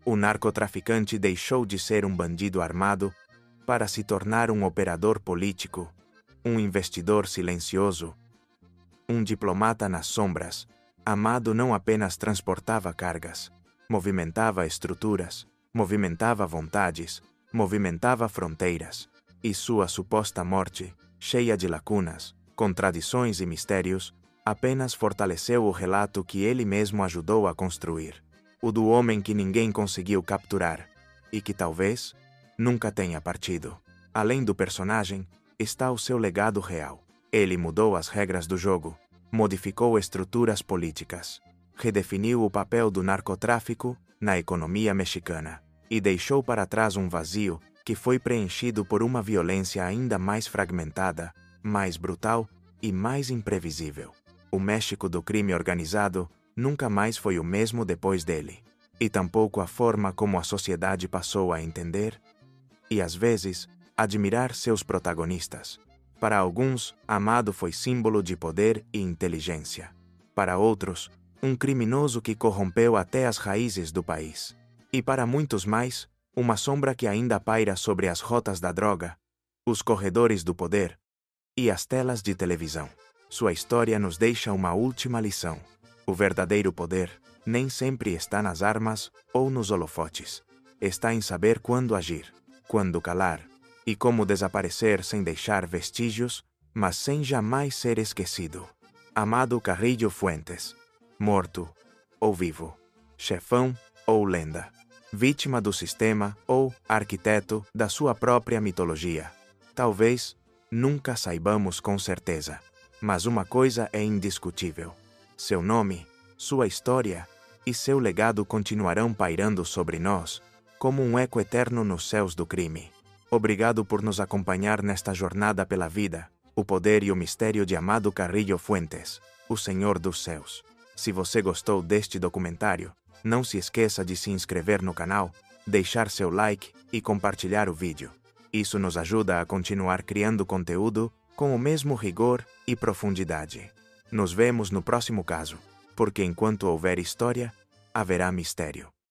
o narcotraficante deixou de ser um bandido armado para se tornar um operador político, um investidor silencioso, um diplomata nas sombras. Amado não apenas transportava cargas, movimentava estruturas, movimentava vontades, movimentava fronteiras, e sua suposta morte, cheia de lacunas, contradições e mistérios, apenas fortaleceu o relato que ele mesmo ajudou a construir, o do homem que ninguém conseguiu capturar, e que talvez nunca tenha partido. Além do personagem, está o seu legado real. Ele mudou as regras do jogo, modificou estruturas políticas, redefiniu o papel do narcotráfico na economia mexicana e deixou para trás um vazio que foi preenchido por uma violência ainda mais fragmentada, mais brutal e mais imprevisível. O México do crime organizado nunca mais foi o mesmo depois dele, e tampouco a forma como a sociedade passou a entender e, às vezes, admirar seus protagonistas. Para alguns, Amado foi símbolo de poder e inteligência. Para outros, um criminoso que corrompeu até as raízes do país. E para muitos mais, uma sombra que ainda paira sobre as rotas da droga, os corredores do poder e as telas de televisão. Sua história nos deixa uma última lição. O verdadeiro poder nem sempre está nas armas ou nos holofotes. Está em saber quando agir, quando calar, e como desaparecer sem deixar vestígios, mas sem jamais ser esquecido. Amado Carrillo Fuentes. Morto ou vivo. Chefão ou lenda. Vítima do sistema ou arquiteto da sua própria mitologia. Talvez nunca saibamos com certeza, mas uma coisa é indiscutível. Seu nome, sua história e seu legado continuarão pairando sobre nós, como um eco eterno nos céus do crime. Obrigado por nos acompanhar nesta jornada pela vida, o poder e o mistério de Amado Carrillo Fuentes, o Senhor dos Céus. Se você gostou deste documentário, não se esqueça de se inscrever no canal, deixar seu like e compartilhar o vídeo. Isso nos ajuda a continuar criando conteúdo com o mesmo rigor e profundidade. Nos vemos no próximo caso, porque enquanto houver história, haverá mistério.